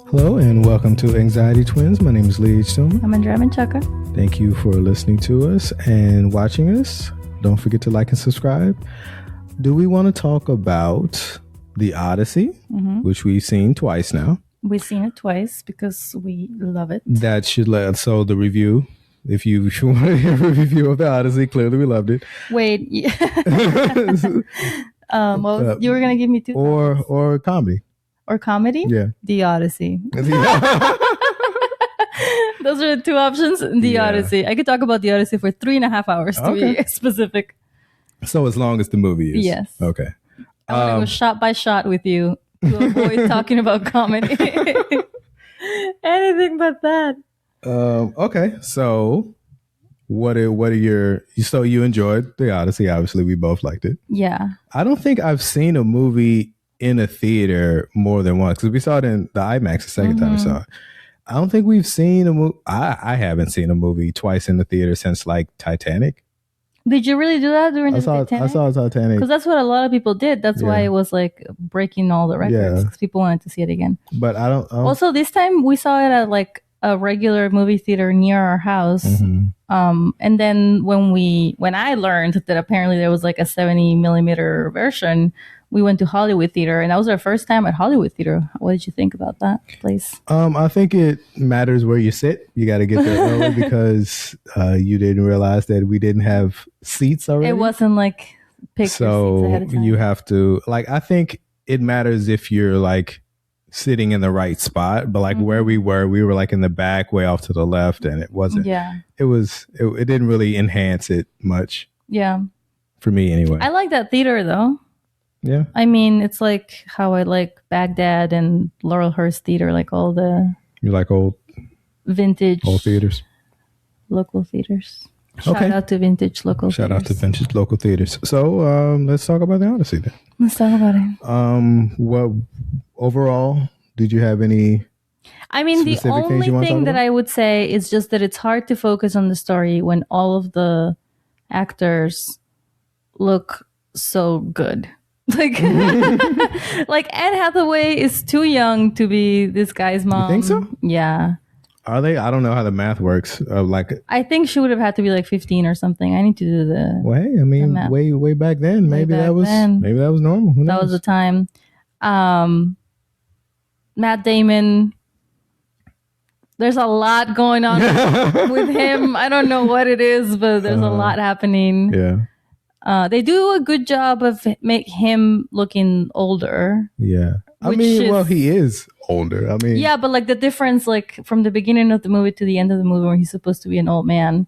Hello and welcome to Anxiety Twins. My name is Lee H. Stillman. I'm Andrea Menchaca. Thank you for listening to us and watching us. Don't forget to like and subscribe. Do we want to talk about the Odyssey, which we've seen twice now? We've seen it twice because we love it. That should let so the review. If you want to hear a review of the Odyssey, clearly we loved it. Wait, you were gonna give me two or comedy. Or comedy? Yeah. The Odyssey. Those are the two options. The Odyssey. I could talk about the Odyssey for 3.5 hours to be specific. So as long as the movie is. Yes. Okay. I want to go shot by shot with you to avoid talking about comedy. Anything but that. Okay. So what are your, so you enjoyed the Odyssey. Obviously we both liked it. Yeah. I don't think I've seen a movie in a theater more than once because we saw it in the IMAX the second time we saw it. I don't think we've seen a movie. I haven't seen a movie twice in the theater since like Titanic. Did you really do that during Titanic? I saw Titanic. Because that's what a lot of people did. That's why it was like breaking all the records because people wanted to see it again. But I don't. Also, this time we saw it at like a regular movie theater near our house. And then when I learned that apparently there was like a 70 millimeter version, we went to Hollywood Theater, and that was our first time at Hollywood Theater. What did you think about that place? I think it matters where you sit. You got to get there early because you didn't realize that we didn't have seats already. It wasn't like pick your seats ahead of time. You have to I think it matters if you're like sitting in the right spot, but like where we were like in the back, way off to the left, and it wasn't. Yeah, it didn't really enhance it much. Yeah, for me anyway. I like that theater though. Yeah. I mean, it's like how I like Baghdad and Laurelhurst Theater, like all the... You like old theaters? Local theaters. Shout out to vintage local theaters. Shout out to vintage local theaters. So let's talk about the Odyssey then. Let's talk about it. What overall, did you have any... I mean, the only thing that I would say is just that it's hard to focus on the story when all of the actors look so good. Like Anne Hathaway is too young to be this guy's mom. You think so? Yeah. Are they? I don't know how the math works. I think she would have had to be like 15 or something. I need to do the. Well, hey, I mean, way back then, maybe that was normal. Who knows? That was the time. Matt Damon. There's a lot going on with him. I don't know what it is, but there's a lot happening. Yeah. They do a good job of make him looking older. Yeah. I mean, he is older. I mean, yeah, but like the difference, like from the beginning of the movie to the end of the movie where he's supposed to be an old man,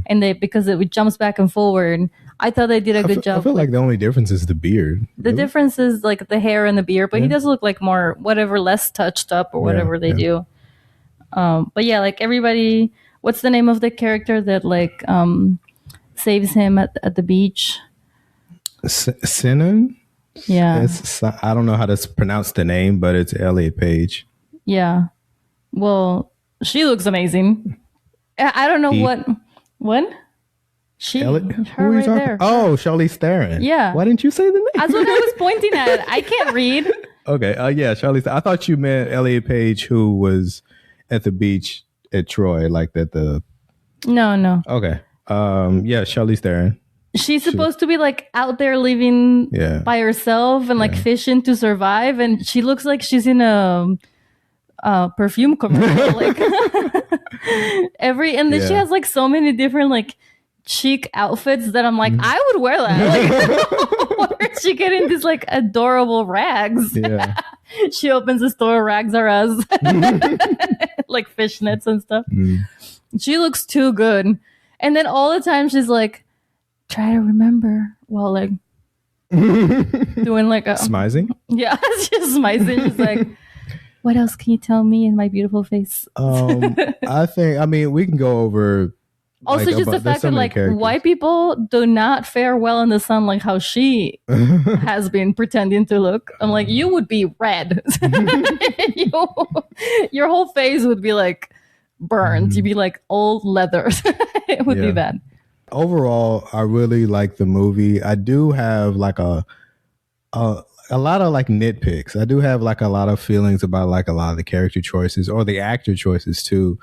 and because it jumps back and forward, I thought they did a good job. I feel like the only difference is the beard. The difference is like the hair and the beard, but he does look like more less touched up or whatever they do. But yeah, like everybody, what's the name of the character that like saves him at the beach? Sinan? Yeah. I don't know how to pronounce the name, but it's Elliot Page. Yeah. Well, she looks amazing. I don't know what? She? Elliot? Her Who are you right talking? there. Oh, Charlize Theron. Yeah. Why didn't you say the name? That's what I was pointing at. I can't read. Okay. Yeah, Charlize. I thought you meant Elliot Page, who was at the beach at Troy, like that. No. Okay. Yeah, Charlize Theron. She's supposed to be like out there living by herself and like fishing to survive, and she looks like she's in a perfume commercial. Like then she has like so many different like chic outfits that I'm like, I would wear that. Like, where is she getting these like adorable rags? Yeah. She opens the store, rags are us, like fishnets and stuff. She looks too good, and then all the time she's like, try to remember while like doing like a smizing. Yeah, she's smizing. She's like, what else can you tell me in my beautiful face? I mean, we can go over. Also, like, just the fact that like white people do not fare well in the sun, like how she has been pretending to look. I'm like, you would be red. Your whole face would be like burned. You'd be like old leather. It would be bad. Overall, I really like the movie. I do have like a lot of like nitpicks. I do have like a lot of feelings about like a lot of the character choices or the actor choices too,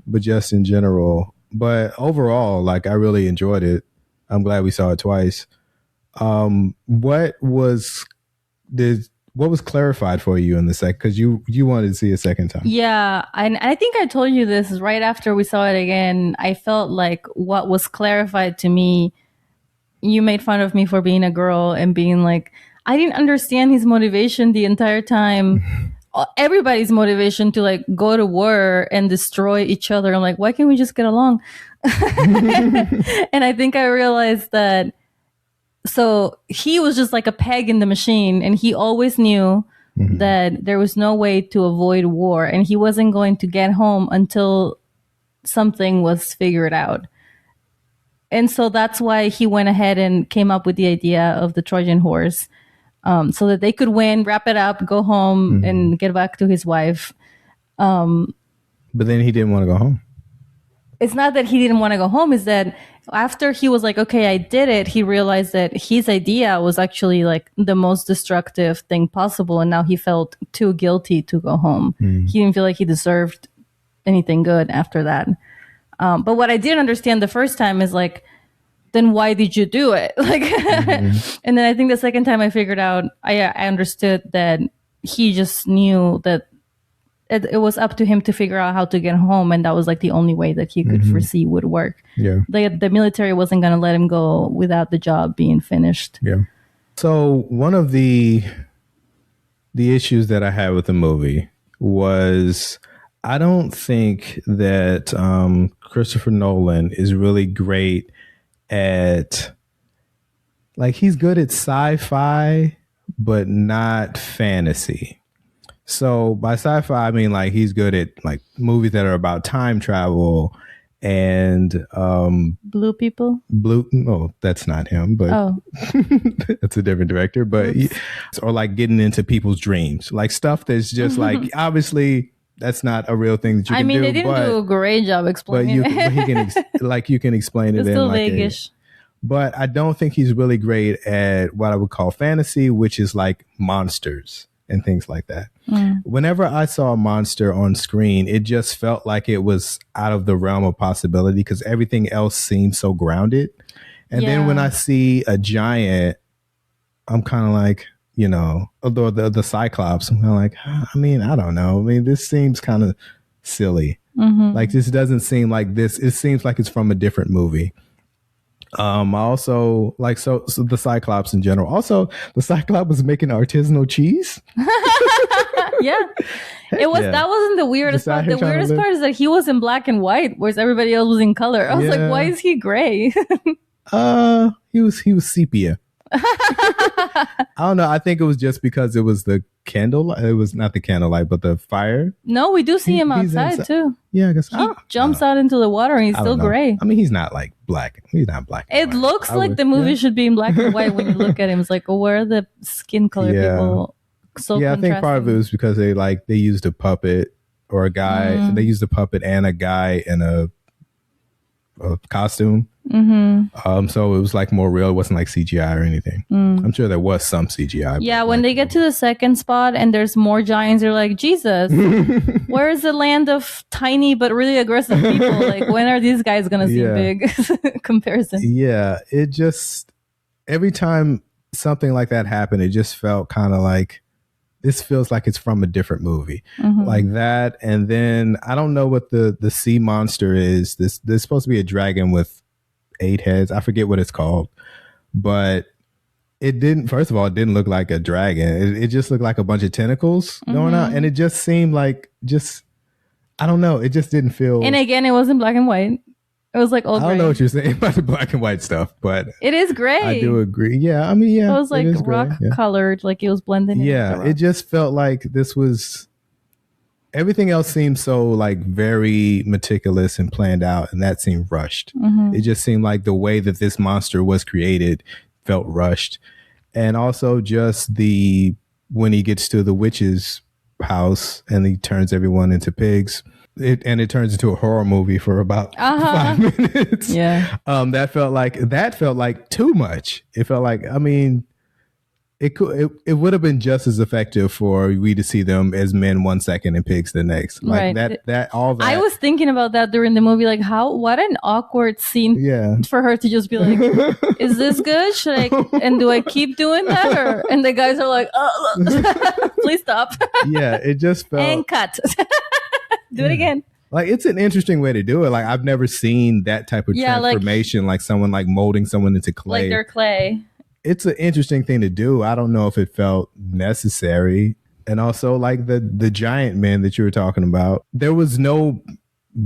but just in general. But overall, like I really enjoyed it. I'm glad we saw it twice. What was clarified for you in the second? Because you wanted to see a second time. Yeah, and I think I told you this right after we saw it again. I felt like what was clarified to me. You made fun of me for being a girl and being like, I didn't understand his motivation the entire time. Everybody's motivation to like go to war and destroy each other. I'm like, why can't we just get along? And I think I realized that. So he was just like a peg in the machine, and he always knew that there was no way to avoid war, and he wasn't going to get home until something was figured out. And so that's why he went ahead and came up with the idea of the Trojan horse, so that they could win, wrap it up, go home, and get back to his wife. But then he didn't want to go home. It's not that he didn't want to go home. It's that after he was like, okay, I did it, he realized that his idea was actually like the most destructive thing possible. And now he felt too guilty to go home. He didn't feel like he deserved anything good after that. But what I didn't understand the first time is like, then why did you do it? Like, and then I think the second time I figured out, I understood that he just knew that it was up to him to figure out how to get home, and that was like the only way that he could foresee would work. Yeah, the military wasn't going to let him go without the job being finished. Yeah. So one of the issues that I had with the movie was I don't think that Christopher Nolan is really great at, like, he's good at sci-fi, but not fantasy. So by sci-fi, I mean like he's good at like movies that are about time travel and Blue people. Oh, that's not him, but that's a different director. But or like getting into people's dreams, like stuff that's just like obviously that's not a real thing that you can do. I mean, they didn't do a great job explaining it. But he can you can explain it. It's still like vaguish. But I don't think he's really great at what I would call fantasy, which is like monsters and things like that. Whenever I saw a monster on screen, it just felt like it was out of the realm of possibility because everything else seemed so grounded. And then when I see a giant, I'm kind of like, you know, although the Cyclops, I'm kind of like, I mean, I don't know. I mean, this seems kind of silly. Like this doesn't seem like this. It seems like it's from a different movie. I also like so the Cyclops in general. Also, the Cyclops was making artisanal cheese. Yeah, it was. Yeah. That wasn't the weirdest part. The weirdest part is that he was in black and white, whereas everybody else was in color. I was like, why is he gray? He was sepia. I don't know. I think it was just because it was the candle. It was not the candlelight, but the fire. No, we do see him outside too. Yeah, I guess he jumps out into the water and he's still gray. I mean, he's not like black. He's not black. It looks like the movie should be in black and white when you look at him. It's like, well, where are the skin color people? So I think part of it was because they used a puppet or a guy. They used a puppet and a guy in a costume. So it was like more real. It wasn't like CGI or anything. I'm sure there was some CGI. Yeah, when they get to the second spot and there's more giants, they're like, Jesus, where is the land of tiny but really aggressive people? Like, when are these guys gonna see big comparison? Yeah, it just every time something like that happened, it just felt kind of like this feels like it's from a different movie, like that. And then I don't know what the sea monster is. There's supposed to be a dragon with 8 heads. I forget what it's called, but it didn't. First of all, it didn't look like a dragon. It just looked like a bunch of tentacles going out, and it just seemed like I don't know. It just didn't feel. And again, it wasn't black and white. It was like old. I don't know what you're saying about the black and white stuff, but it is gray. I do agree. Yeah, I mean, yeah, it was like rock colored, like it was blending in. Yeah, it just felt like this was. Everything else seemed so like very meticulous and planned out, and that seemed rushed. It just seemed like the way that this monster was created felt rushed, and also just when he gets to the witch's house and he turns everyone into pigs. It turns into a horror movie for about 5 minutes. Yeah. That felt like too much. It felt like, I mean, it would have been just as effective for we to see them as men 1 second and pigs the next. Like right. that all that. I was thinking about that during the movie, like what an awkward scene for her to just be like, is this good? Should I and do I keep doing that? And the guys are like, oh, please stop. Yeah, it just felt and cut. Do it again. Like it's an interesting way to do it. Like I've never seen that type of transformation, like someone like molding someone into clay. Like they're clay. It's an interesting thing to do. I don't know if it felt necessary. And also like the giant men that you were talking about, there was no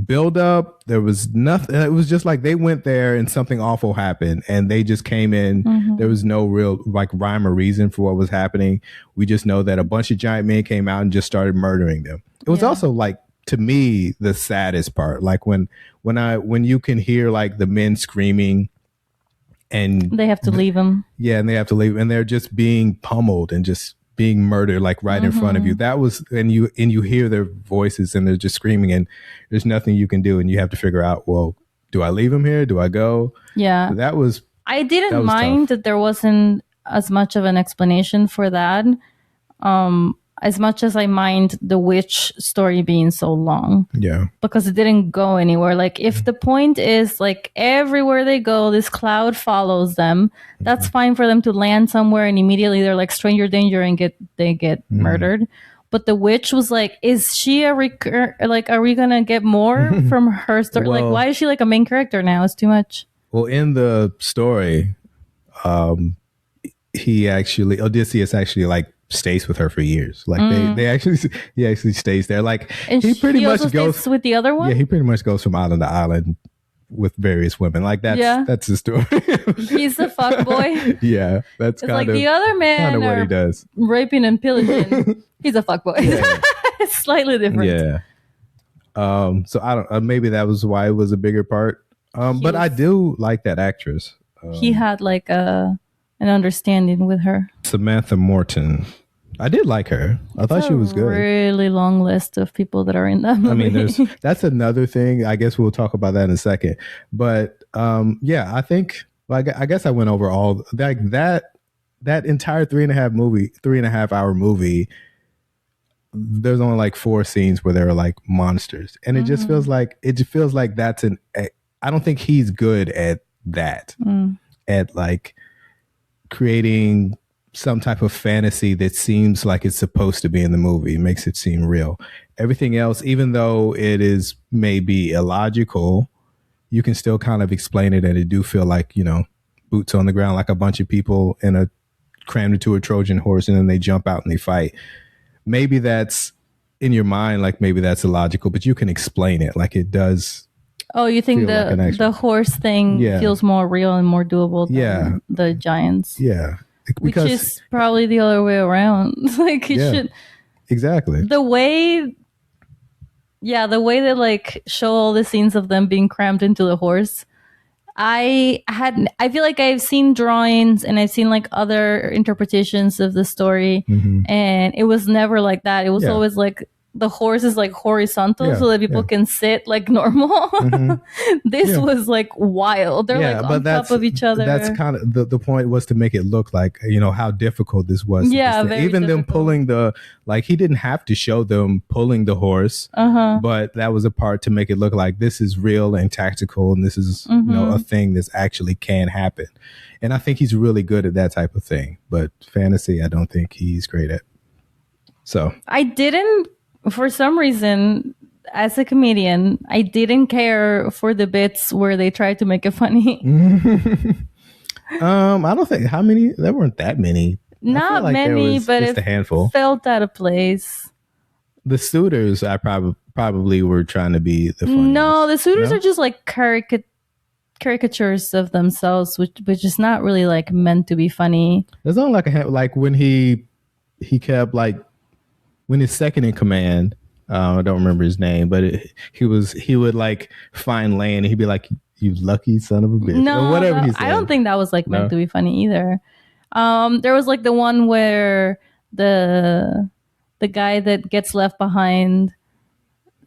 build up. There was nothing. It was just like they went there and something awful happened and they just came in. Mm-hmm. There was no real like rhyme or reason for what was happening. We just know that a bunch of giant men came out and just started murdering them. It was also like, to me, the saddest part. Like when you can hear like the men screaming and they have to leave them. Yeah, and they have to leave, and they're just being pummeled and just being murdered, like right in front of you. That was, and you hear their voices, and they're just screaming, and there's nothing you can do, and you have to figure out, well, do I leave them here? Do I go? Yeah, I didn't mind that there wasn't as much of an explanation for that. As much as I mind the witch story being so long. Yeah. Because it didn't go anywhere. Like, if the point is, like, everywhere they go, this cloud follows them, that's fine for them to land somewhere and immediately they're like stranger danger and they get murdered. But the witch was like, is she are we going to get more from her story? Well, like, why is she like a main character now? It's too much. Well, in the story, Odysseus actually like stays with her for years. Like he actually stays there. Like and he pretty much goes with the other one. Yeah, he pretty much goes from island to island with various women. Like that's his story. He's a fuck boy. Yeah, that's kind like of the other man what he does. Raping and pillaging. He's a fuck boy. Yeah. It's slightly different. Yeah. So I don't. Maybe that was why it was a bigger part. But I do like that actress. He had like an understanding with her. Samantha Morton. I did like her. I thought she was good. Really long list of people that are in that movie. I mean, that's another thing. I guess we'll talk about that in a second. But I think I guess I went over all like that entire 3.5 hour movie. There's only like 4 scenes where there are like monsters, and it just feels like that's I don't think he's good at that. At like creating some type of fantasy that seems like it's supposed to be in the movie. It makes it seem real. Everything else, even though it is maybe illogical, you can still kind of explain it, and it do feel like, boots on the ground, like a bunch of people crammed into a Trojan horse, and then they jump out and they fight. Maybe that's in your mind, like maybe that's illogical, but you can explain it. Like it does. Oh, you think the horse thing feels more real and more doable than the giants? Yeah. Which is probably the other way around. Like it should. Exactly. The way they like show all the scenes of them being crammed into the horse. I feel like I've seen drawings and I've seen like other interpretations of the story, and it was never like that. It was always like the horse is like horizontal so that people can sit like normal. This was like wild. They're like on top of each other. That's kind of the point, was to make it look like, how difficult this was. Yeah, even difficult. Them pulling he didn't have to show them pulling the horse, but that was a part to make it look like this is real and tactical, and this is a thing that's actually can happen. And I think he's really good at that type of thing. But fantasy, I don't think he's great at. So I didn't. For some reason, as a comedian, I didn't care for the bits where they tried to make it funny. I don't think there weren't that many. Not like many, but just a handful. Felt out of place. The suitors, I probably were trying to be the funniest. No, the suitors are just like caricatures of themselves, which is not really like meant to be funny. There's only like when he kept like. When his second in command, I don't remember his name, but he would like find land and he'd be like, "You lucky son of a bitch," or whatever he said. I don't think that was like meant to be funny either. There was like the one where the guy that gets left behind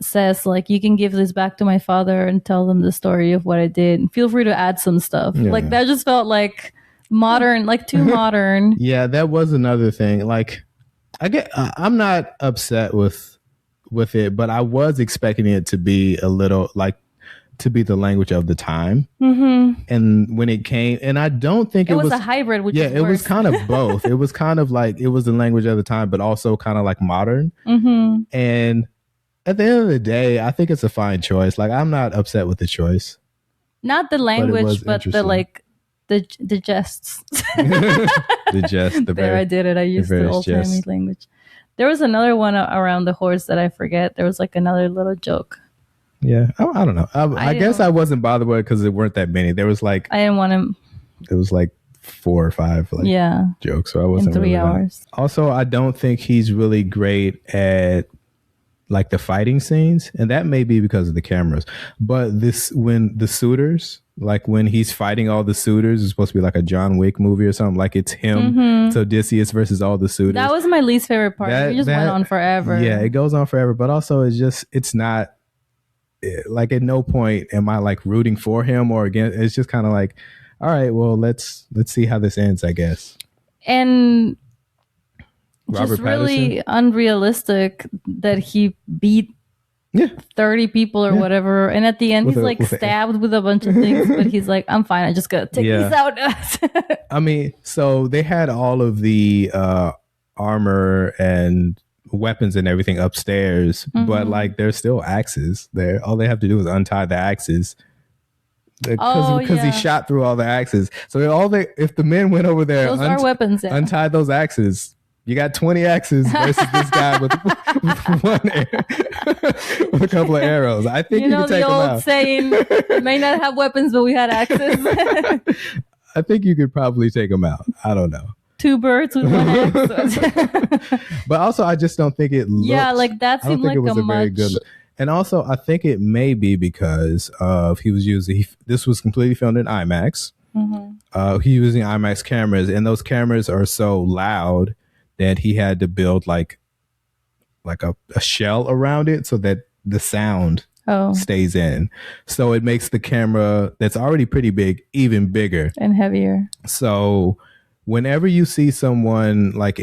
says like, "You can give this back to my father and tell them the story of what I did. Feel free to add some stuff." Yeah. Like that just felt like modern, like too modern. Yeah, that was another thing. Like, I'm not upset with it, but I was expecting it to be a little like to be the language of the time. Mm-hmm. And when it came, and I don't think it was a hybrid. Which it was kind of both. It was kind of like it was the language of the time, but also kind of like modern. Mm-hmm. And at the end of the day, I think it's a fine choice. Like, I'm not upset with the choice. Not the language, but the like the jests. The jest. I did it. I used the old-timey language. There was another one around the horse that I forget. There was like another little joke. Yeah, I don't know. I guess I wasn't bothered with it because there weren't that many. There was like I didn't want to. It was like 4 or 5 jokes, so I wasn't in 3 hours. Also, I don't think he's really great at like the fighting scenes, and that may be because of the cameras. But when the suitors, like when he's fighting all the suitors, it's supposed to be like a John Wick movie or something. Like it's him, it's Odysseus versus all the suitors. That was my least favorite part. It just went on forever. Yeah, it goes on forever. But also, it's not like at no point am I like rooting for him or against. It's just kind of like, all right, well, let's see how this ends, I guess. And Robert just really unrealistic that he beat 30 people or whatever, and at the end he's like stabbed with a bunch of things, but he's like, I'm fine, I just gotta take these out. I mean, so they had all of the armor and weapons and everything upstairs, but like there's still axes there. All they have to do is untie the axes because he shot through all the axes. So if the men went over there, those are weapons, untied those axes, you got 20 axes versus this guy with with a couple of arrows. I think you can take him out. The old saying, we may not have weapons, but we had axes. I think you could probably take him out. I don't know. 2 birds with 1 axe. But also, I just don't think it looks. Yeah, like that seemed like a very good. And also, I think it may be because of this was completely filmed in IMAX. Mm-hmm. He was using IMAX cameras, and those cameras are so loud that he had to build like a shell around it so that the sound stays in. So it makes the camera that's already pretty big even bigger and heavier. So whenever you see someone like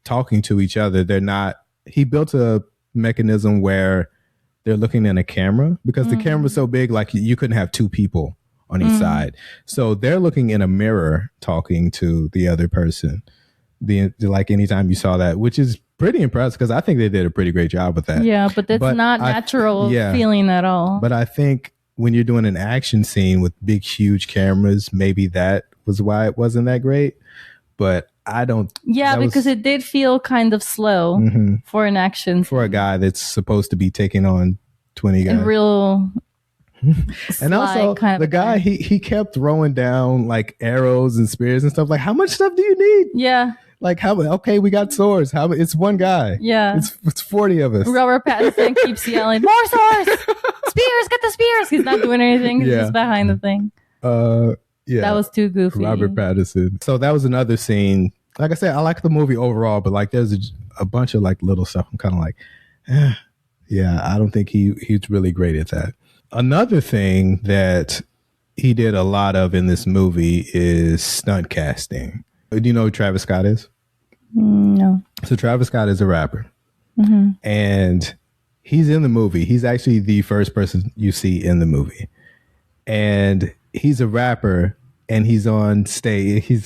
talking to each other, he built a mechanism where they're looking in a camera because the camera's so big, like you couldn't have 2 people on each side. So they're looking in a mirror talking to the other person. Like anytime you saw that, which is pretty impressive because I think they did a pretty great job with that. Yeah, but that's not natural feeling at all. But I think when you're doing an action scene with big, huge cameras, maybe that was why it wasn't that great. But I don't. Yeah, because it did feel kind of slow for an action for a guy that's supposed to be taking on 20 guys. And real. And also the guy, he kept throwing down like arrows and spears and stuff. Like, how much stuff do you need? Yeah. Like, okay, we got swords. It's one guy. Yeah. It's 40 of us. Robert Pattinson keeps yelling, more swords! Spears, get the spears! He's not doing anything. He's just behind the thing. Yeah. That was too goofy. Robert Pattinson. So that was another scene. Like I said, I like the movie overall, but like there's a bunch of like little stuff. I'm kind of like, yeah, I don't think he's really great at that. Another thing that he did a lot of in this movie is stunt casting. Do you know who Travis Scott is? No. So Travis Scott is a rapper. And he's in the movie. He's actually the first person you see in the movie. And he's a rapper and he's on stage. He's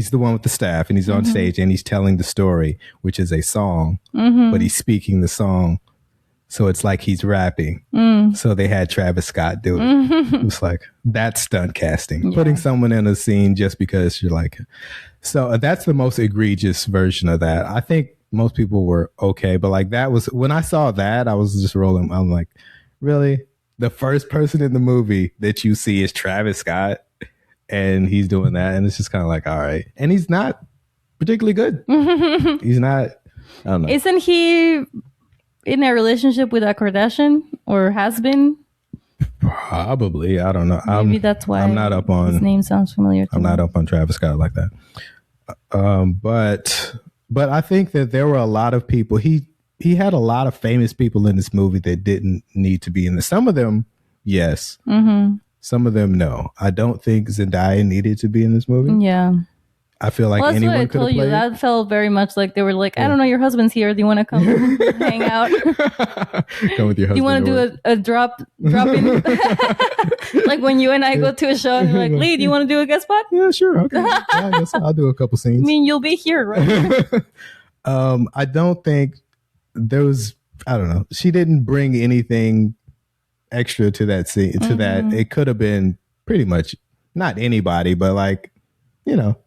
the one with the staff and he's on stage and he's telling the story, which is a song, but he's speaking the song. So it's like he's rapping. So they had Travis Scott do it. It was like, that's stunt casting. Yeah. Putting someone in a scene just because you're like... So that's the most egregious version of that. I think most people were okay. But like that was... When I saw that, I was just rolling. I'm like, really? The first person in the movie that you see is Travis Scott. And he's doing that. And it's just kind of like, all right. And he's not particularly good. He's not... I don't know. Isn't he... in a relationship with a Kardashian or has been? Probably. I don't know. Maybe that's why I'm not up on, his name sounds familiar to I'm me. not up on Travis Scott like that. But I think that there were a lot of people. He had a lot of famous people in this movie that didn't need to be in this. Some of them, yes. Some of them, no. I don't think Zendaya needed to be in this movie. Yeah. I feel like anyone could have played. That felt very much like they were like, I don't know, your husband's here. Do you want to come hang out? Come with your husband. Do you want to do a drop in? Like when you and I go to a show and you're like, Lee, do you want to do a guest spot? Yeah, sure. Okay. I guess I'll do a couple scenes. I mean, you'll be here, right? I don't think there was, I don't know. She didn't bring anything extra to that scene, to that. It could have been pretty much not anybody, but like, you know,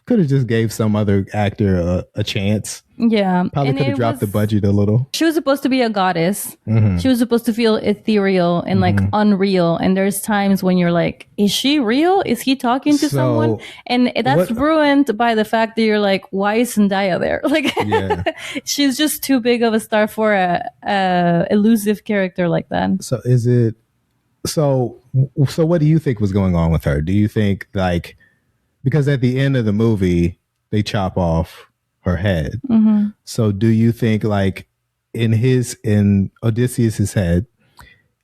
could have just gave some other actor a chance. Yeah. Probably could have dropped the budget a little. She was supposed to be a goddess. She was supposed to feel ethereal and like unreal. And there's times when you're like, is she real? Is he talking to someone? And that's ruined by the fact that you're like, why is Zendaya there? Like, she's just too big of a star for a elusive character like that. So is it, so what do you think was going on with her? Do you think like, because at the end of the movie, they chop off her head. So do you think like in Odysseus's head,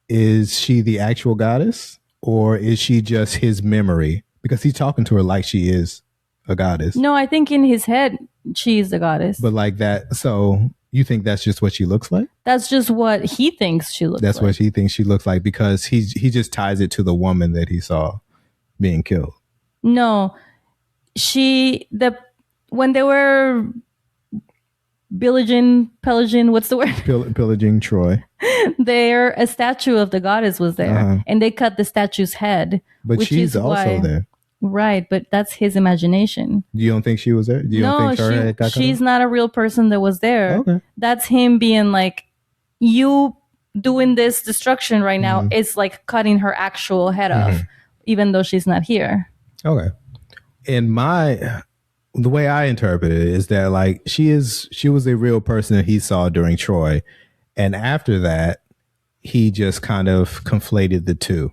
is she the actual goddess or is she just his memory? Because he's talking to her like she is a goddess. No, I think in his head, she's the goddess. But like that, so you think that's just what she looks like? That's just what he thinks she looks like. That's what he thinks she looks like because he just ties it to the woman that he saw being killed. No, when they were pillaging, what's the word? Pillaging Troy. A statue of the goddess was there, and they cut the statue's head. But she's also there. Right, but that's his imagination. You don't think she was there? She's not a real person that was there. Okay. That's him being like, you doing this destruction right now is like cutting her actual head off, even though she's not here. Okay. The way I interpret it is that like she was a real person that he saw during Troy. And after that, he just kind of conflated the two.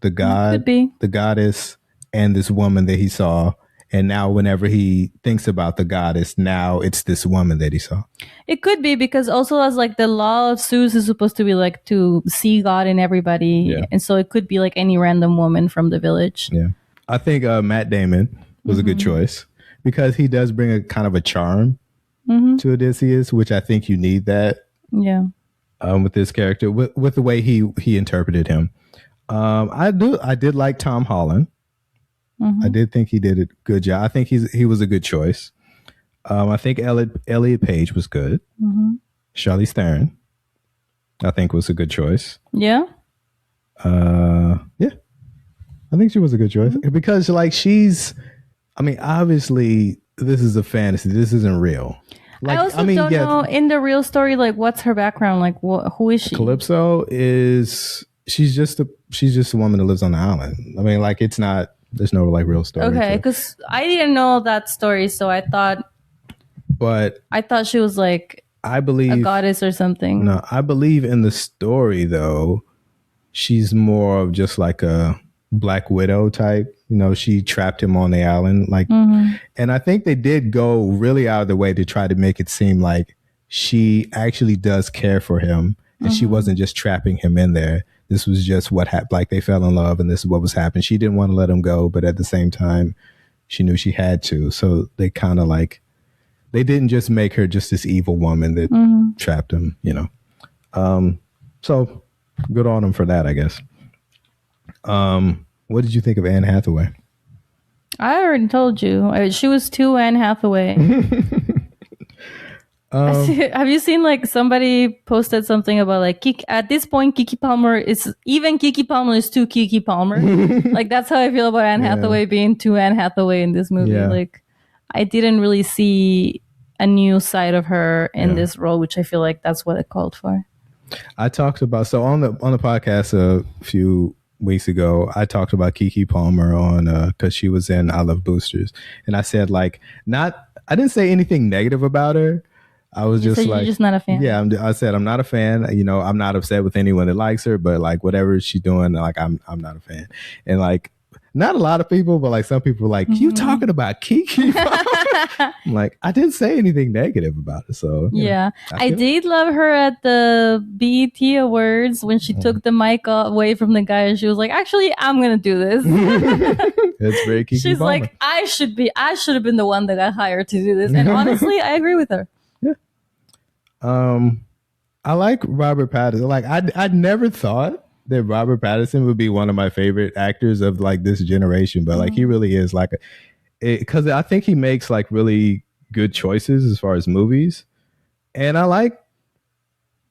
The goddess and this woman that he saw. And now whenever he thinks about the goddess, now it's this woman that he saw. It could be because also as like the law of Zeus is supposed to be like to see God in everybody. Yeah. And so it could be like any random woman from the village. Yeah. I think Matt Damon was a good choice because he does bring a kind of a charm to Odysseus, which I think you need that. Yeah. With this character, with the way he interpreted him. I did like Tom Holland. I did think he did a good job. I think he was a good choice. I think Elliot Page was good. Charlize Theron, I think, was a good choice. Yeah. Yeah. I think she was a good choice because like obviously this is a fantasy. This isn't real. Like, I also don't know in the real story, like what's her background? Like who is she? Calypso she's just a woman that lives on the island. I mean, like there's no like real story. Okay. Cause I didn't know that story. So I thought she was like, I believe a goddess or something. No, I believe in the story though. She's more of just like a Black Widow type. You know, she trapped him on the island. Like, and I think they did go really out of the way to try to make it seem like she actually does care for him. And she wasn't just trapping him in there. This was just what happened. Like they fell in love and this is what was happening. She didn't want to let him go, but at the same time, she knew she had to. So they kind of like, they didn't just make her just this evil woman that trapped him, you know? So good on them for that, I guess. What did you think of Anne Hathaway? I already told you. She was too Anne Hathaway. Have you seen like somebody posted something about like at this point Keke Palmer is too Keke Palmer. Like that's how I feel about Anne Hathaway being too Anne Hathaway in this movie. Yeah. Like I didn't really see a new side of her in this role, which I feel like that's what it called for. I talked about on the podcast a few weeks ago, I talked about Keke Palmer on because she was in I Love Boosters, and I said like I didn't say anything negative about her. I was just like, you're just not a fan. Yeah, I said I'm not a fan. You know, I'm not upset with anyone that likes her, but like whatever she's doing, like I'm not a fan. And like not a lot of people, but like some people were like, you talking about Kiki? I'm like, I didn't say anything negative about it. So yeah, I did love her at the BET Awards when she took the mic away from the guy and she was like, actually, I'm gonna do this. It's very Kiki. She's Palmer. like, I should have been the one that got hired to do this. And honestly, I agree with her. Yeah. I like Robert Pattinson. Like I never thought that Robert Pattinson would be one of my favorite actors of like this generation, but like he really is like because I think he makes like really good choices as far as movies, and I like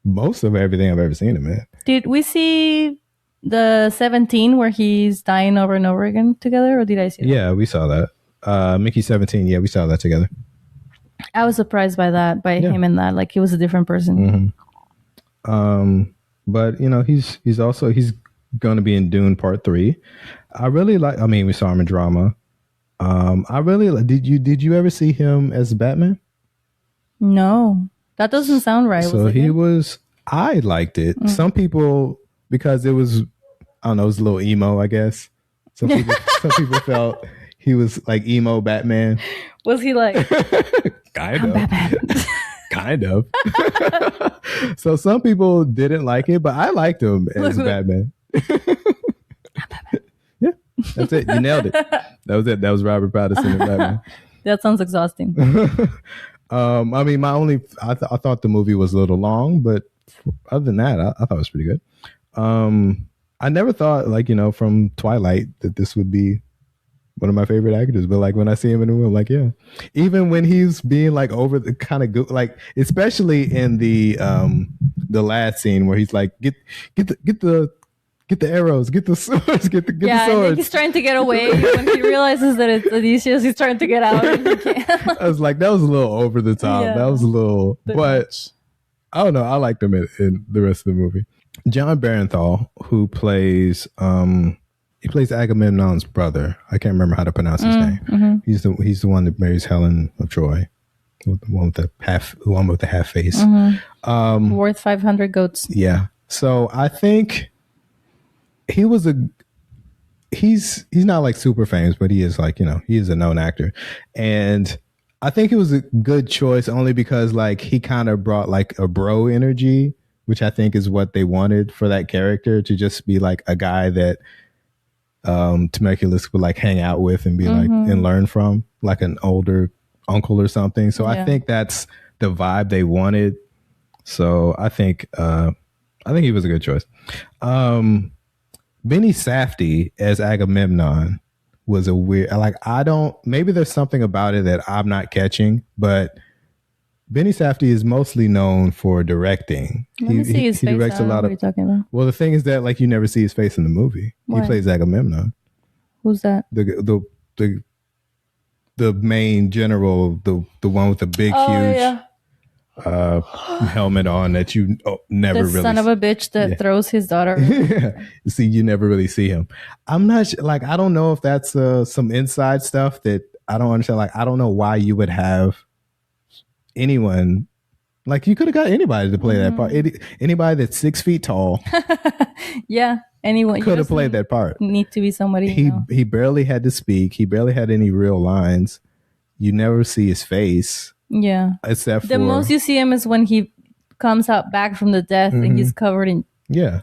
most of everything I've ever seen him in. Did we see the 17 where he's dying over and over again together, or did I see that? Yeah, we saw that. Mickey 17. Yeah, we saw that together. I was surprised by that, by him in that. Like he was a different person. But you know, he's going to be in Dune Part 3. I really like. I mean, we saw him in drama. I really did you ever see him as Batman? No, that doesn't sound right. So he was. I liked it. Some people, because it was, I don't know, it was a little emo, I guess. Some people felt he was like emo Batman. Was he like? Kind of. Batman. Kind of. So some people didn't like it, but I liked him as Batman. Yeah, that's it. You nailed it. That was it. That was Robert Pattinson as Batman. That sounds exhausting. I mean, I thought the movie was a little long, but other than that, I thought it was pretty good. I never thought, like, you know, from Twilight that this would be one of my favorite actors, but like when I see him in the room, like, yeah, even when he's being like over the kind of like, especially in the last scene where he's like, get the arrows, get the swords, get the swords. I think he's trying to get away when he realizes that it's Odysseus. He's trying to get out. And he can't. I was like, that was a little over the top. Yeah, that was a little, but I don't know. I liked him in the rest of the movie. John Barenthal, who plays he plays Agamemnon's brother. I can't remember how to pronounce his name. Mm-hmm. He's the one that marries Helen of Troy, the one with the half face. Mm-hmm. Worth 500 goats. Yeah. So I think he's not like super famous, but he is like, you know, he is a known actor, and I think it was a good choice only because like he kind of brought like a bro energy, which I think is what they wanted for that character, to just be like a guy that Temecula would like hang out with and be like and learn from, like an older uncle or something. So I think that's the vibe they wanted. So I think he was a good choice. Benny Safdie as Agamemnon was a weird, like, maybe there's something about it that I'm not catching, but Benny Safdie is mostly known for directing. Let me see his face. He directs a lot of. What are you talking about? Well, the thing is that like you never see his face in the movie. Why? He plays Agamemnon. Who's that? The main general, the one with the big huge helmet on that you never really. The son of a bitch that throws his daughter. Yeah. See, you never really see him. I'm not like, I don't know if that's some inside stuff that I don't understand. Like, I don't know why you would have anyone, like, you could have got anybody to play that part. Anybody that's 6 feet tall. Yeah, anyone could have played that part. Need to be somebody. He barely had to speak. He barely had any real lines. You never see his face. Yeah, except the most you see him is when he comes out back from the death and he's covered in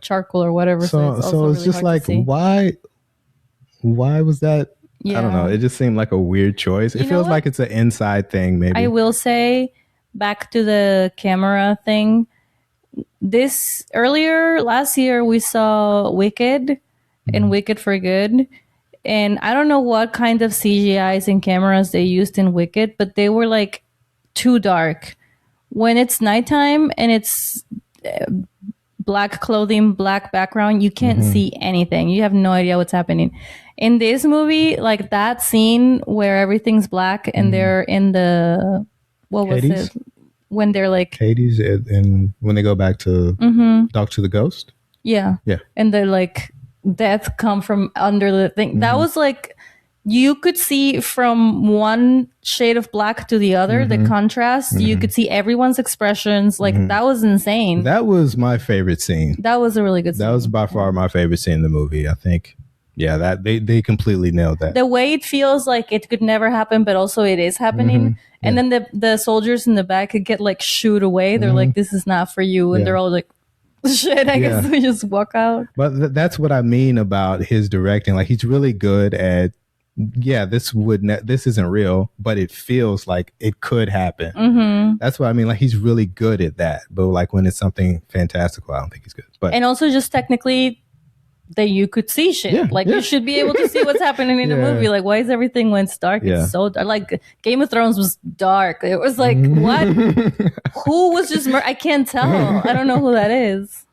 charcoal or whatever. So it's really just like, why was that? I don't know. It just seemed like a weird choice. It feels like it's an inside thing. Maybe I will say, back to the camera thing. This earlier last year we saw Wicked and Wicked for Good. And I don't know what kind of CGIs and cameras they used in Wicked, but they were like too dark. When it's nighttime and it's black clothing, black background, you can't see anything. You have no idea what's happening. In this movie, like that scene where everything's black and they're in the, what was Hades? it? When they're like Hades, and when they go back to talk to the ghost. Yeah. And they're like, death come from under the thing. That was like, you could see from one shade of black to the other, the contrast. You could see everyone's expressions. Like, that was insane. That was my favorite scene. That was a really good scene. That was by far my favorite scene in the movie, I think. Yeah, that they completely nailed that. The way it feels like it could never happen, but also it is happening. Mm-hmm. Yeah. And then the soldiers in the back could get like shooed away. They're like, this is not for you. And they're all like, shit, I guess we just walk out. But that's what I mean about his directing. Like, he's really good at, this isn't real, but it feels like it could happen. Mm-hmm. That's what I mean. Like, he's really good at that. But like when it's something fantastical, I don't think he's good. But and also just technically that you could see shit. You should be able to see what's happening in the movie. Like, why is everything when it's dark? It's so dark. Like, Game of Thrones was dark. It was like, what? Who was just I can't tell. I don't know who that is.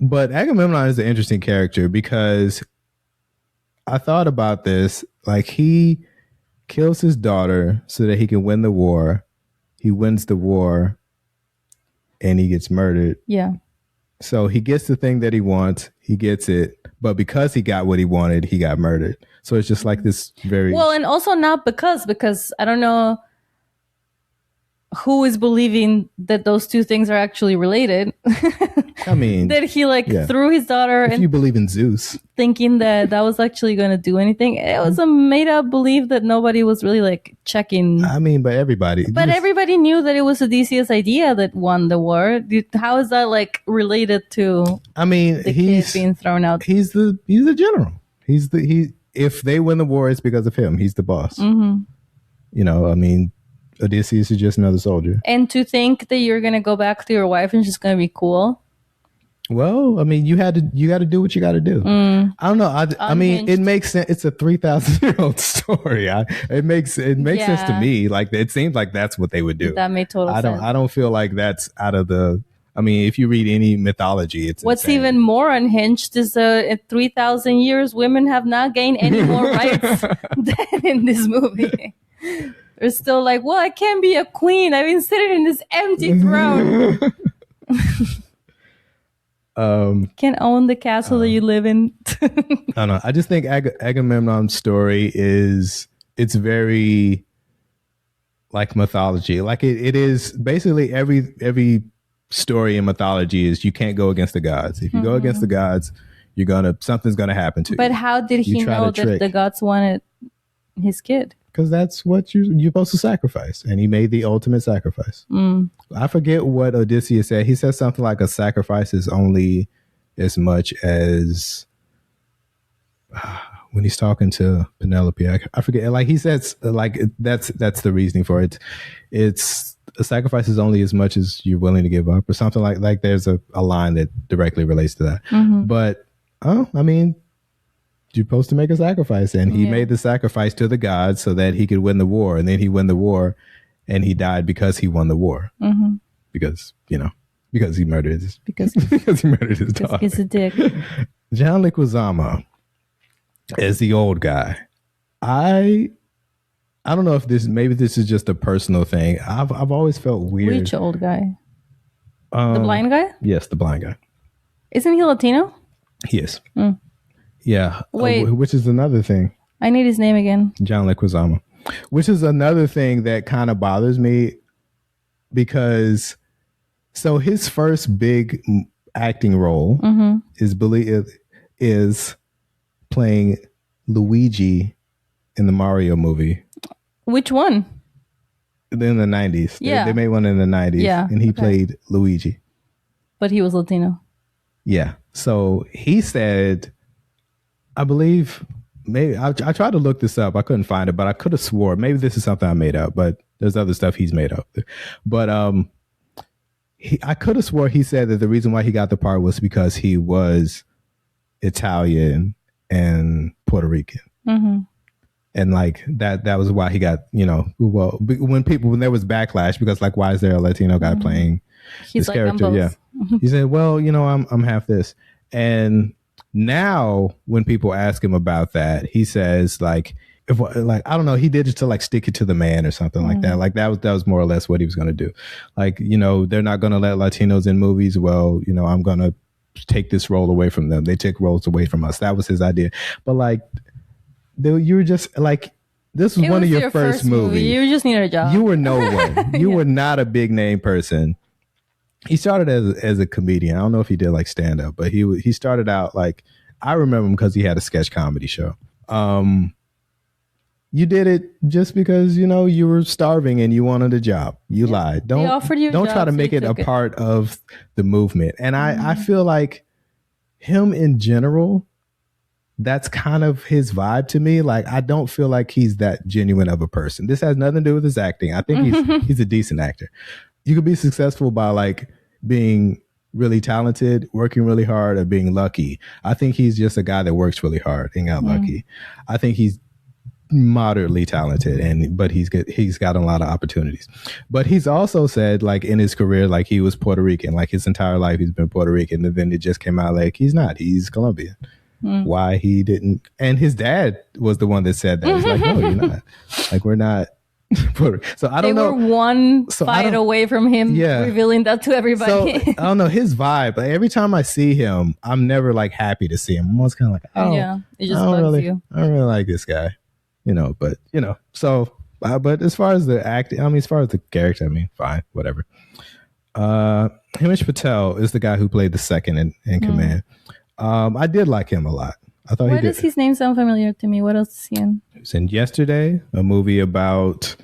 But Agamemnon is an interesting character because I thought about this. Like, he kills his daughter so that he can win the war. He wins the war and he gets murdered. Yeah. So he gets the thing that he wants. He gets it. But because he got what he wanted, he got murdered. So it's just like this very... Well, and also not because I don't know who is believing that those two things are actually related. I mean... that he threw his daughter... If you believe in Zeus. Thinking that was actually going to do anything. It was a made-up belief that nobody was really like checking. I mean, but everybody... But everybody knew that it was Odysseus' idea that won the war. How is that like related to... I mean, the kid being thrown out? He's the general. If they win the war, it's because of him. He's the boss. Mm-hmm. You know, I mean... Odysseus is just another soldier. And to think that you're going to go back to your wife and she's going to be cool. Well, I mean, you got to do what you got to do. I don't know. I mean, it makes sense. It's a 3,000-year-old story. It makes sense to me. Like, it seems like that's what they would do. That made total sense. I don't feel like that's out of the... I mean, if you read any mythology, it's what's insane. Even more unhinged is in 3,000 years, women have not gained any more rights than in this movie. They're still like, well, I can't be a queen. I've been sitting in this empty throne. Can't own the castle that you live in. I don't know. I just think Agamemnon's story it's very like mythology. Like it is basically every story in mythology is you can't go against the gods. If you go against the gods, something's gonna happen to you. But how did he know that the gods wanted his kid? Because that's what you're supposed to sacrifice. And he made the ultimate sacrifice. I forget what Odysseus said. He said something like a sacrifice is only as much as when he's talking to Penelope. I forget. Like he says, like that's the reasoning for it. It's a sacrifice is only as much as you're willing to give up or something like there's a line that directly relates to that. But, I mean, you're supposed to make a sacrifice, and he made the sacrifice to the gods so that he could win the war, and then he won the war, and he died because he won the war. Because he murdered his because he murdered his daughter. He's a dick. John Leguizamo as the old guy. I don't know if maybe this is just a personal thing. I've always felt weird. Which old guy? The blind guy? Yes, the blind guy. Isn't he Latino? He is. Yeah. Wait. Which is another thing. I need his name again. John Leguizamo. Which is another thing that kind of bothers me because so his first big acting role is playing Luigi in the Mario movie. Which one? In the 90s. Yeah. They made one in the 90s. Yeah. And he played Luigi. But he was Latino. Yeah. So he said, I believe, maybe I tried to look this up. I couldn't find it, but I could have swore maybe this is something I made up, but there's other stuff he's made up. But I could have swore he said that the reason why he got the part was because he was Italian and Puerto Rican. And like that was why he got, well, when there was backlash because like, why is there a Latino guy playing this like character? Yeah. He said, well, I'm half this. And now when people ask him about that, he says like, I don't know, he did it to like stick it to the man or something like that. Like that was more or less what he was going to do. Like, they're not going to let Latinos in movies. Well, I'm going to take this role away from them. They take roles away from us. That was his idea. But like, you were just like, this was one of your first movies. You just needed a job. You were no one. You were not a big name person. He started as a comedian. I don't know if he did like stand up, but he started out like I remember him because he had a sketch comedy show. You did it just because, you know, you were starving and you wanted a job. You lied. Don't try to make it a part of the movement. And I feel like him in general, that's kind of his vibe to me. Like, I don't feel like he's that genuine of a person. This has nothing to do with his acting. I think he's a decent actor. You could be successful by like being really talented, working really hard, or being lucky. I think he's just a guy that works really hard and got lucky. I think he's moderately talented, but he's got a lot of opportunities. But he's also said, like, in his career, like, he was Puerto Rican, like his entire life he's been Puerto Rican, and then it just came out like he's Colombian. Why he didn't? And his dad was the one that said that. He's like, no, you're not. Like, we're not. So I don't know. They were one fight away from him revealing that to everybody. So I don't know his vibe. Like, every time I see him, I'm never like happy to see him. I'm always kind of like, oh, yeah, it just bugs you. I don't really like this guy. You know, but, you know, so, but as far as the acting, I mean, as far as the character, I mean, fine, whatever. Himesh Patel is the guy who played the second in command. I did like him a lot. I thought Why does his name sound familiar to me? What else is he in? He's in Yesterday, a movie about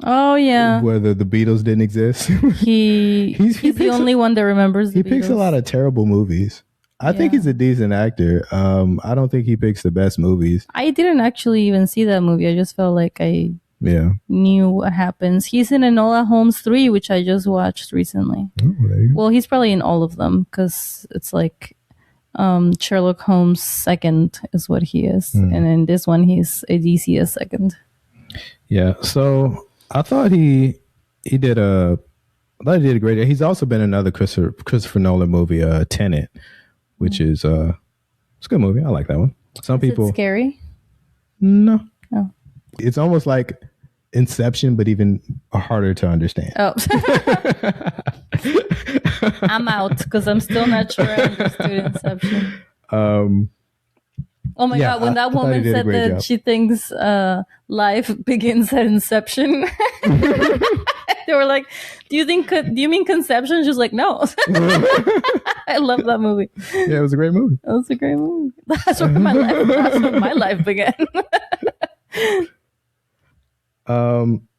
whether the Beatles didn't exist. He's the only one that remembers the Beatles. He picks a lot of terrible movies. I think he's a decent actor. I don't think he picks the best movies. I didn't actually even see that movie. I just felt like I knew what happens. He's in Enola Holmes 3, which I just watched recently. Oh, well, he's probably in all of them because it's like Sherlock Holmes second is what he is. And in this one, he's a DCS second. Yeah, so I thought he did a great job. He's also been in another Christopher Nolan movie, Tenet, which is it's a good movie. I like that one. Some people scary. No. Oh. It's almost like Inception, but even harder to understand. Oh. I'm out because I'm still not sure I understood Inception. Oh my God, when that woman said that job. She thinks life begins at inception. They were like, do you mean conception? She's like, no. I love that movie. Yeah, it was a great movie. It was a great movie. That's where my life began.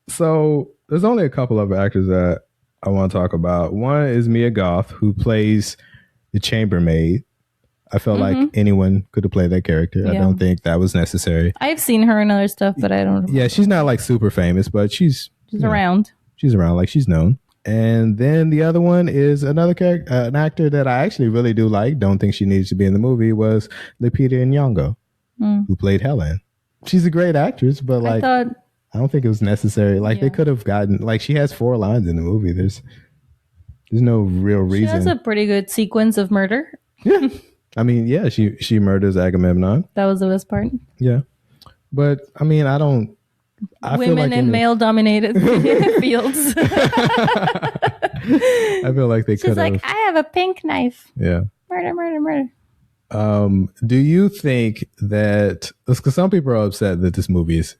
So there's only a couple of actors that I want to talk about. One is Mia Goth, who plays the chambermaid. I felt like anyone could have played that character. Yeah. I don't think that was necessary. I've seen her in other stuff, but I don't. Yeah, she's not like super famous, but she's around. She's around, like she's known. And then the other one is another character, an actor that I actually really do like. Don't think she needs to be in the movie. Was Lupita Nyong'o, who played Helen. She's a great actress, but like I don't think it was necessary. Like they could have gotten, like, she has 4 lines in the movie. There's no real reason. She has a pretty good sequence of murder. Yeah. I mean, yeah, she murders Agamemnon. That was the best part. Yeah. But I mean, women in male-dominated fields. I feel like they could have. She's like, I have a pink knife. Yeah. Murder. Do you think that, because some people are upset that this movie is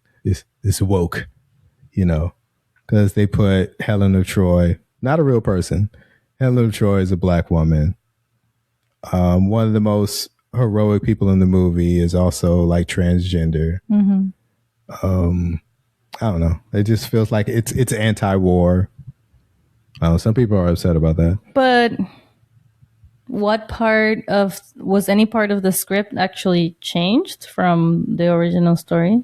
woke, you know, because they put Helen of Troy, not a real person. Helen of Troy is a black woman. One of the most heroic people in the movie is also like transgender. I don't know. It just feels like it's anti-war. Some people are upset about that. But was any part of the script actually changed from the original story?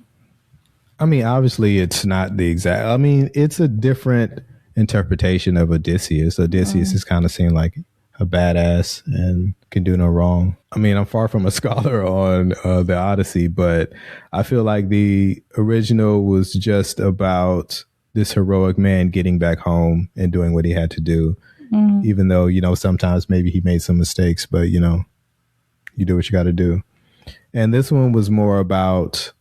I mean, obviously it's not the exact. I mean, it's a different interpretation of Odysseus. Odysseus is kind of seen like a badass and can do no wrong. I mean, I'm far from a scholar on the Odyssey, but I feel like the original was just about this heroic man getting back home and doing what he had to do, even though, you know, sometimes maybe he made some mistakes, but, you know, you do what you got to do. And this one was more about,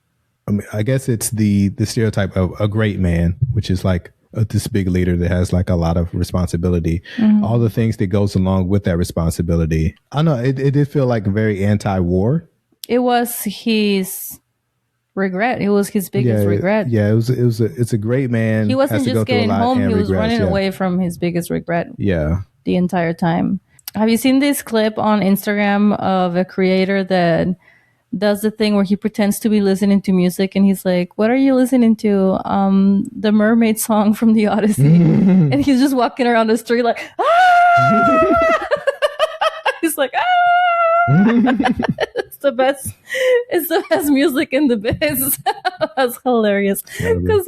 I mean, I guess it's the stereotype of a great man, which is like this big leader that has like a lot of responsibility, all the things that goes along with that responsibility. I know it did feel like very anti-war. It was his regret. It was his biggest regret. Yeah, it's a great man. He wasn't just getting home. He was running away from his biggest regret. Yeah. The entire time. Have you seen this clip on Instagram of a creator that does the thing where he pretends to be listening to music and he's like, "What are you listening to?" The mermaid song from the Odyssey. And he's just walking around the street like, ah! He's like, ah! It's the best. It's the best music in the biz. That's hilarious. Because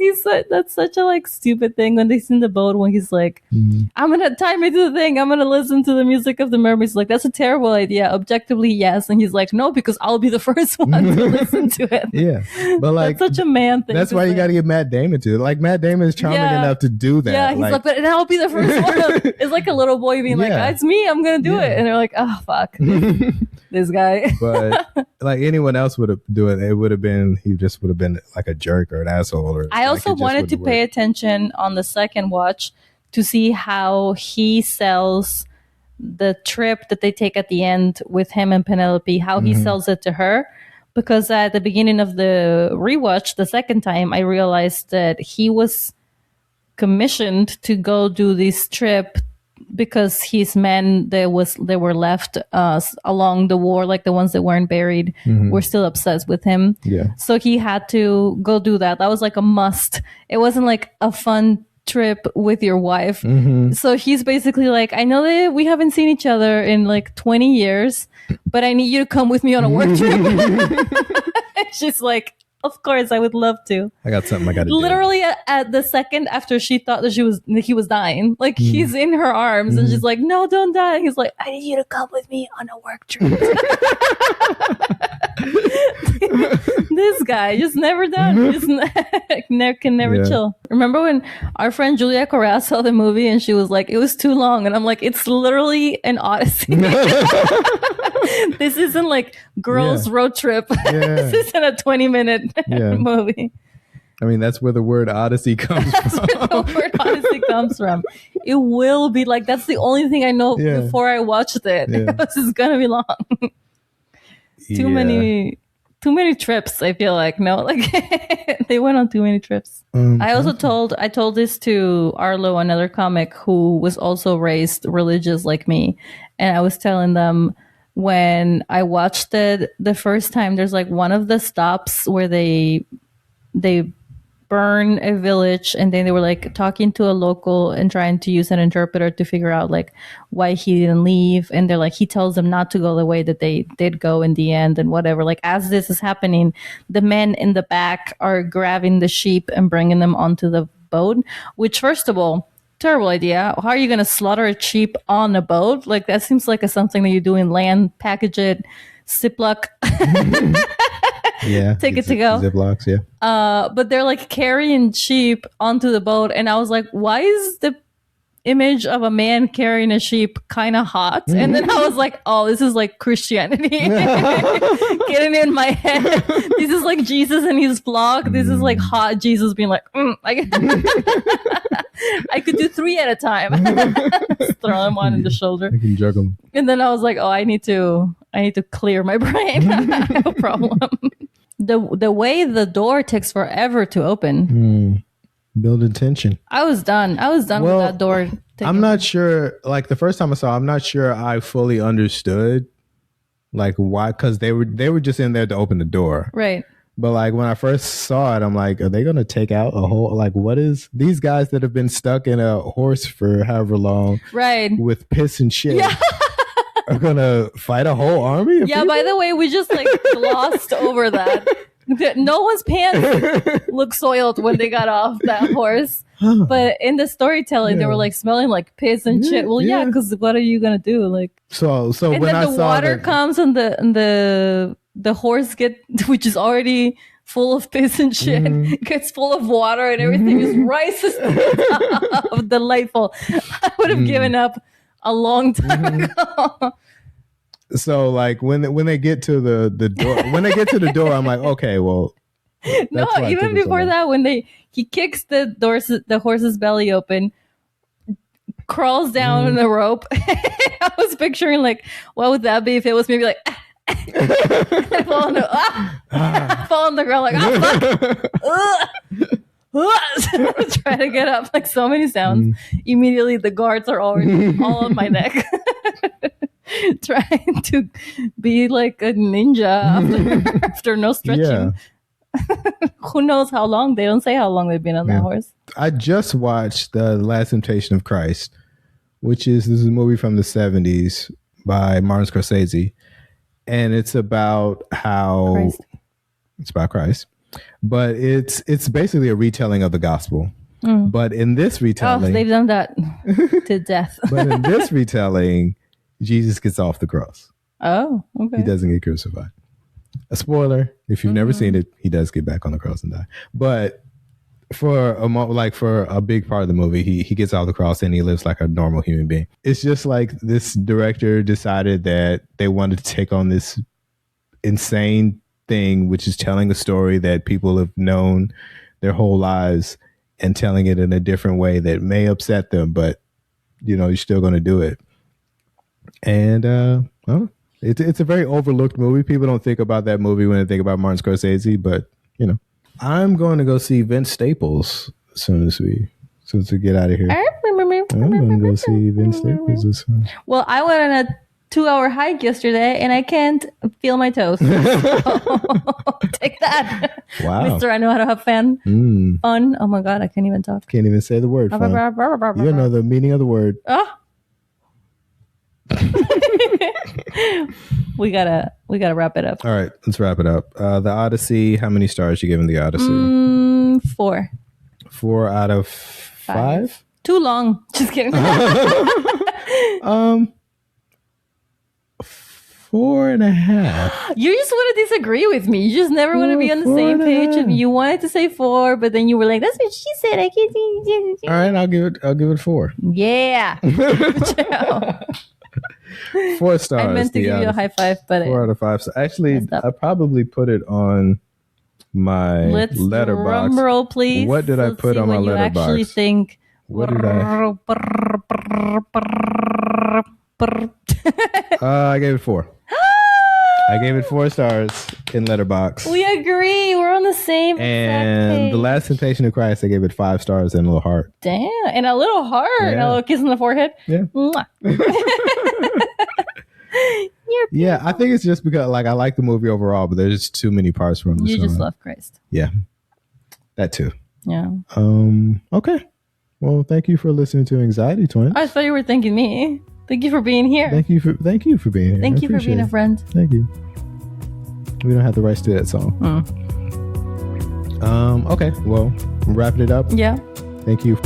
that's such a like stupid thing when he's in the boat when he's like, I'm gonna tie me to the thing. I'm gonna listen to the music of the mermaids. Like, that's a terrible idea. Objectively, yes. And he's like, no, because I'll be the first one to listen to it. Yeah, but like that's such a man thing. That's why you got to get Matt Damon to it. Like Matt Damon is charming enough to do that. Yeah, he's like, but I'll be the first one. It's like a little boy being like, it's me. I'm gonna do it. And they're like, oh fuck, this guy. But like anyone else would have do it, it would have been he just would have been like a jerk or an asshole. Or I also wanted to pay attention on the second watch to see how he sells the trip that they take at the end with him and Penelope, how he sells it to her. Because at the beginning of the rewatch, the second time, I realized that he was commissioned to go do this trip because his men they were left along the war, like the ones that weren't buried, were still obsessed with him. Yeah. So he had to go do that. That was like a must. It wasn't like a fun trip with your wife. So he's basically like, I know that we haven't seen each other in like 20 years, but I need you to come with me on a work trip. And she's like, of course, I would love to. I got something I got to do. Literally at the second after she thought that he was dying, like he's in her arms and she's like, no, don't die. He's like, I need you to come with me on a work trip. This guy just never done. Just can never chill. Remember when our friend Julia Correa saw the movie and she was like, it was too long. And I'm like, it's literally an Odyssey. This isn't like girls road trip. This isn't a 20-minute movie. I mean, that's where the word Odyssey comes from. That's where the word Odyssey comes from. It will be like, that's the only thing I know before I watched it. This is going to be long. Too many trips, I feel like. No, like they went on too many trips. I told this to Arlo, another comic who was also raised religious like me. And I was telling them, when I watched it the first time, there's like one of the stops where they burn a village, and then they were like talking to a local and trying to use an interpreter to figure out like why he didn't leave. And they're like, he tells them not to go the way that they did go in the end and whatever. Like, as this is happening, the men in the back are grabbing the sheep and bringing them onto the boat, which, first of all, terrible idea. How are you going to slaughter a sheep on a boat? Like, that seems like something that you do in land, package it, Ziploc. Take it to go. Ziplocs, yeah. But they're like carrying sheep onto the boat. And I was like, why is the image of a man carrying a sheep kind of hot? And then I was like, oh, this is like Christianity getting in my head. This is like Jesus and his vlog. This is like hot Jesus being like, I could do 3 at a time. Just throw them on in the shoulder. I can juggle them. And then I was like, oh, I need to clear my brain. I have a problem. The way the door takes forever to open. Building tension. I was done with that door. I'm not sure. Like the first time I saw, I'm not sure I fully understood, like why, because they were just in there to open the door, right? But like when I first saw it, I'm like, are they gonna take out a whole? Like, what is these guys that have been stuck in a horse for however long, right? With piss and shit. Yeah. Are gonna fight a whole army of people? By the way, we just like glossed over that. No one's pants looked soiled when they got off that horse. But in the storytelling, they were like smelling like piss and shit. Well, because what are you gonna do? Like, so and when then the water comes and the horse which is already full of piss and shit, gets full of water and everything just rises to the top. Delightful. I would have given up a long time ago. So like when they get to the door, I'm like, okay, well. No, even before that, when he kicks the horse's belly open, crawls down the rope. I was picturing like, what would that be if it was maybe like fall on the ground like, fuck. Trying to get up, like so many sounds. Immediately the guards are all on my neck. trying to be like a ninja after no stretching. Yeah. Who knows how long? They don't say how long they've been on that horse. I just watched The Last Temptation of Christ, this is a movie from the 70s by Martin Scorsese. And it's about Christ. It's about Christ. But it's basically a retelling of the gospel. But in this retelling... they've done that to death. But in this retelling, Jesus gets off the cross. Oh, okay. He doesn't get crucified. A spoiler, if you've never seen it, he does get back on the cross and die. But for a big part of the movie, he gets off the cross and he lives like a normal human being. It's just like this director decided that they wanted to take on this insane thing, which is telling a story that people have known their whole lives and telling it in a different way that may upset them, but you're still going to do it. And it's a very overlooked movie. People don't think about that movie when they think about Martin Scorsese, but I'm going to go see Vince Staples as soon as we get out of here. I'm going to go see Vince Staples as soon. Well, I went on a 2-hour hike yesterday and I can't feel my toes. So, take that. Wow. Mr. I know how to have fun. Fun. Oh my God, I can't even talk. Can't even say the word fun. You know the meaning of the word. Oh. we gotta wrap it up. All right, let's wrap it up. The Odyssey, how many stars you giving the Odyssey? 4. 4 out of 5? Too long. Just kidding. 4.5. You just want to disagree with me. You just never want to be on the same page. And you wanted to say 4, but then you were like, "That's what she said." I can't. All right, I'll give it 4. Yeah. 4 stars. I meant to give you a high five, but 4 out of 5. So actually, I probably put it on my letterbox. Drum roll, please. What did I put on my letterbox? You actually think? What did I gave it 4. I gave it 4 stars in Letterboxd. We agree. We're on the same. And The Last Temptation of Christ, I gave it 5 stars and a little heart. Damn, and a little heart, and a little kiss on the forehead. Yeah. Yeah, I think it's just because I like the movie overall, but there's just too many parts from the You just love Christ. Yeah, that too. Yeah. Okay. Well, thank you for listening to Anxiety Twins. I thought you were thanking me. Thank you for being here. Thank you for being here. Thank you for being a friend. Thank you. We don't have the rights to that song. Okay, well, I'm wrapping it up. Yeah. Thank you.